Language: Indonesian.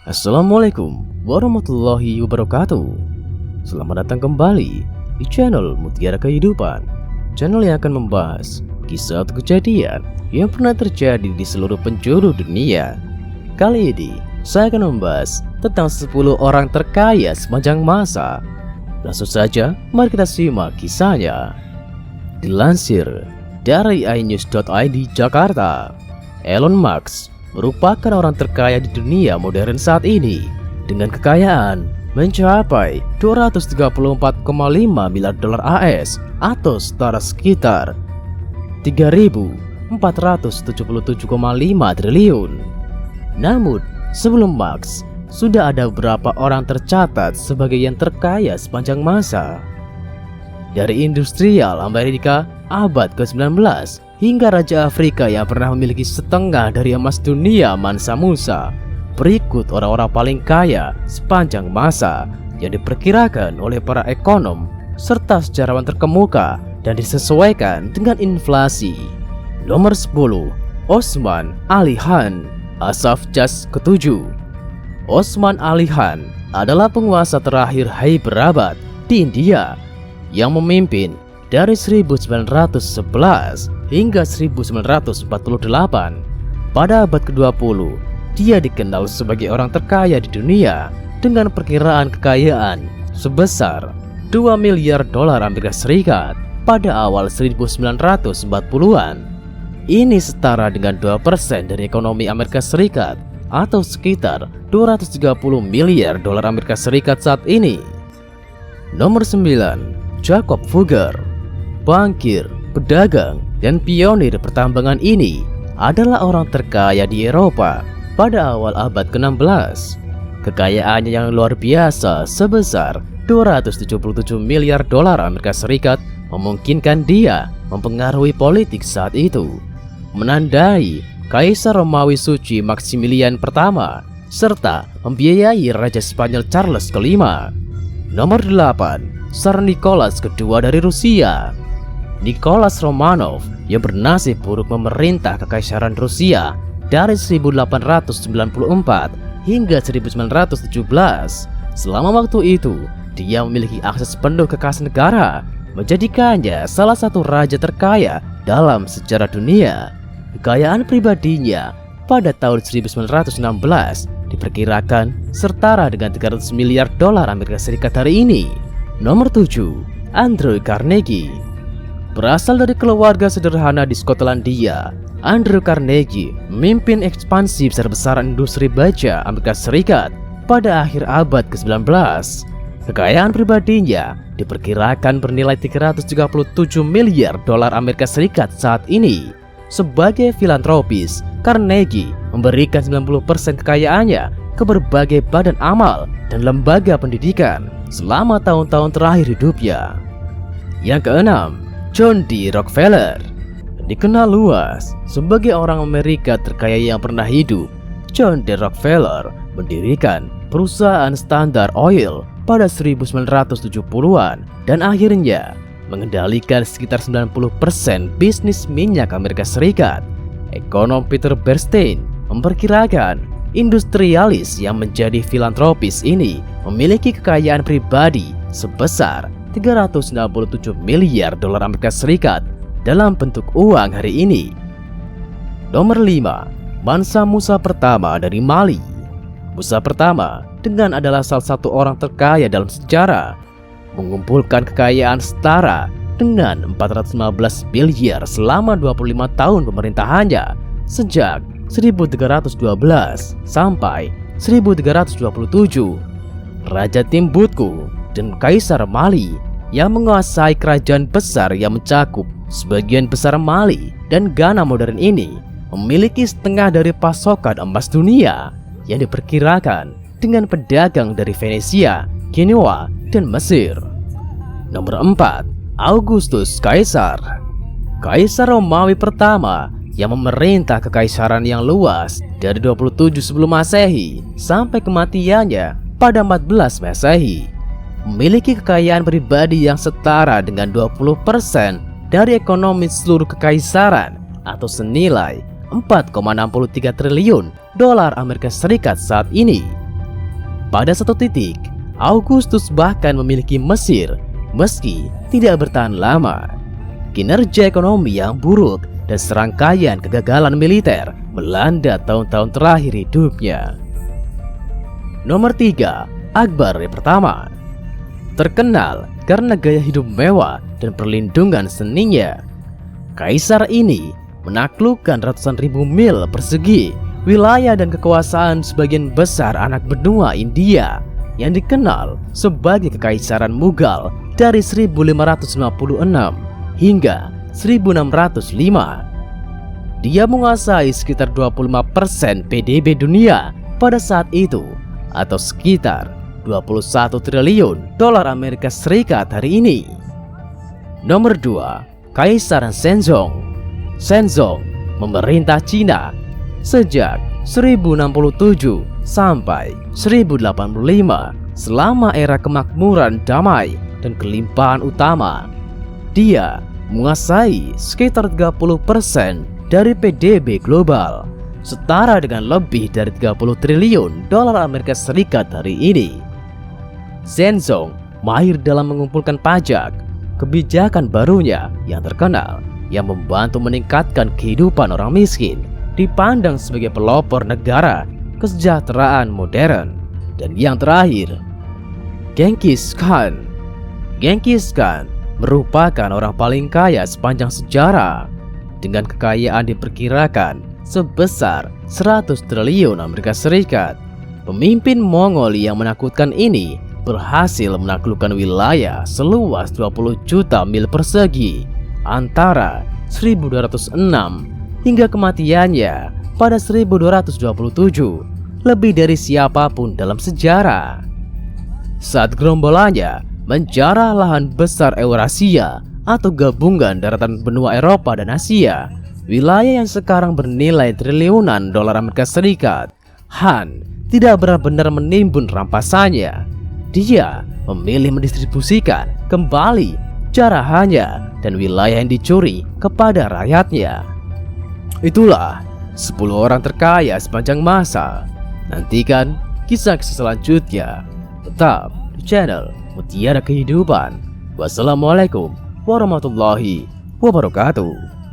Assalamualaikum warahmatullahi wabarakatuh. Selamat datang kembali di channel Mutiara Kehidupan, channel yang akan membahas kisah atau kejadian yang pernah terjadi di seluruh penjuru dunia. Kali ini saya akan membahas tentang 10 orang terkaya sepanjang masa. Langsung saja mari kita simak kisahnya. Dilansir dari inews.id Jakarta, Elon Musk merupakan orang terkaya di dunia modern saat ini dengan kekayaan mencapai 234,5 miliar dolar AS atau setara sekitar 3.477,5 triliun. Namun sebelum Musk, sudah ada beberapa orang tercatat sebagai yang terkaya sepanjang masa. Dari industrial Amerika abad ke-19 hingga Raja Afrika yang pernah memiliki setengah dari emas dunia Mansa Musa, berikut orang-orang paling kaya sepanjang masa yang diperkirakan oleh para ekonom serta sejarawan terkemuka dan disesuaikan dengan inflasi. Nomor 10, Osman Ali Khan, Asaf Jas ke-7. Osman Ali Khan adalah penguasa terakhir Hyderabad di India yang memimpin dari 1911 hingga 1948. Pada abad ke-20, dia dikenal sebagai orang terkaya di dunia dengan perkiraan kekayaan sebesar 2 miliar dolar Amerika Serikat pada awal 1940-an. Ini setara dengan 2% dari ekonomi Amerika Serikat atau sekitar 230 miliar dolar Amerika Serikat saat ini. Nomor 9, Jacob Fugger. Bankir, pedagang, dan pionir pertambangan ini adalah orang terkaya di Eropa pada awal abad ke-16. Kekayaannya yang luar biasa sebesar 277 miliar dolar Amerika Serikat memungkinkan dia mempengaruhi politik saat itu, menandai Kaisar Romawi Suci Maximilian I serta membiayai Raja Spanyol Charles V. Nomor 8, Tsar Nicholas II dari Rusia. Nicholas Romanov yang bernasib buruk memerintah Kekaisaran Rusia dari 1894 hingga 1917. Selama waktu itu, dia memiliki akses penuh ke kas negara, menjadikannya salah satu raja terkaya dalam sejarah dunia. Kekayaan pribadinya pada tahun 1916 diperkirakan setara dengan 300 miliar dolar Amerika Serikat hari ini. Nomor 7, Andrew Carnegie. Berasal dari keluarga sederhana di Skotlandia, Andrew Carnegie memimpin ekspansi besar-besaran industri baja Amerika Serikat pada akhir abad ke-19. Kekayaan pribadinya diperkirakan bernilai 337 miliar dolar Amerika Serikat saat ini. Sebagai filantropis, Carnegie memberikan 90% kekayaannya ke berbagai badan amal dan lembaga pendidikan selama tahun-tahun terakhir hidupnya. Yang keenam, John D. Rockefeller. Dikenal luas sebagai orang Amerika terkaya yang pernah hidup, John D. Rockefeller mendirikan perusahaan Standard Oil pada 1970-an dan akhirnya mengendalikan sekitar 90% bisnis minyak Amerika Serikat. Ekonom Peter Bernstein memperkirakan industrialis yang menjadi filantropis ini memiliki kekayaan pribadi sebesar 367 miliar dolar Amerika Serikat dalam bentuk uang hari ini. Nomor 5, Mansa Musa pertama dari Mali. Musa pertama dengan adalah salah satu orang terkaya dalam sejarah, mengumpulkan kekayaan setara dengan 415 miliar selama 25 tahun pemerintahannya sejak 1312 sampai 1327. Raja Timbuktu dan Kaisar Mali yang menguasai kerajaan besar yang mencakup sebagian besar Mali dan Ghana modern ini memiliki setengah dari pasokan emas dunia yang diperkirakan dengan pedagang dari Venesia, Genoa, dan Mesir. Nomor 4, Augustus Kaisar. Kaisar Romawi pertama yang memerintah kekaisaran yang luas dari 27 sebelum Masehi sampai kematiannya pada 14 Masehi. memiliki kekayaan pribadi yang setara dengan 20% dari ekonomi seluruh kekaisaran atau senilai 4,63 triliun dolar Amerika Serikat saat ini. Pada satu titik, Augustus bahkan memiliki Mesir meski tidak bertahan lama. Kinerja ekonomi yang buruk dan serangkaian kegagalan militer melanda tahun-tahun terakhir hidupnya. Nomor 3, Akbar yang pertama. Terkenal karena gaya hidup mewah dan perlindungan seninya, kaisar ini menaklukkan ratusan ribu mil persegi wilayah dan kekuasaan sebagian besar anak benua India yang dikenal sebagai Kekaisaran Mughal dari 1556 hingga 1605. Dia menguasai sekitar 25% PDB dunia pada saat itu, atau sekitar 21 triliun dolar Amerika Serikat hari ini. Nomor 2, Kaisar Shenzong. Shenzong memerintah Cina sejak 1067 sampai 1085 selama era kemakmuran damai dan kelimpahan utama. Dia menguasai sekitar 30% dari PDB global, setara dengan lebih dari 30 triliun dolar Amerika Serikat hari ini. Shenzong mahir dalam mengumpulkan pajak. Kebijakan barunya yang terkenal yang membantu meningkatkan kehidupan orang miskin dipandang sebagai pelopor negara kesejahteraan modern. Dan yang terakhir, Genghis Khan. Genghis Khan merupakan orang paling kaya sepanjang sejarah dengan kekayaan diperkirakan sebesar 100 triliun Amerika Serikat. Pemimpin Mongol yang menakutkan ini berhasil menaklukkan wilayah seluas 20 juta mil persegi antara 1206 hingga kematiannya pada 1227, lebih dari siapapun dalam sejarah. Saat gerombolannya menjarah lahan besar Eurasia atau gabungan daratan benua Eropa dan Asia, wilayah yang sekarang bernilai triliunan dolar Amerika Serikat, Han tidak benar-benar menimbun rampasannya. Dia memilih mendistribusikan kembali jarahannya dan wilayah yang dicuri kepada rakyatnya. Itulah 10 orang terkaya sepanjang masa. Nantikan kisah-kisah selanjutnya tetap di channel Mutiara Kehidupan. Wassalamualaikum warahmatullahi wabarakatuh.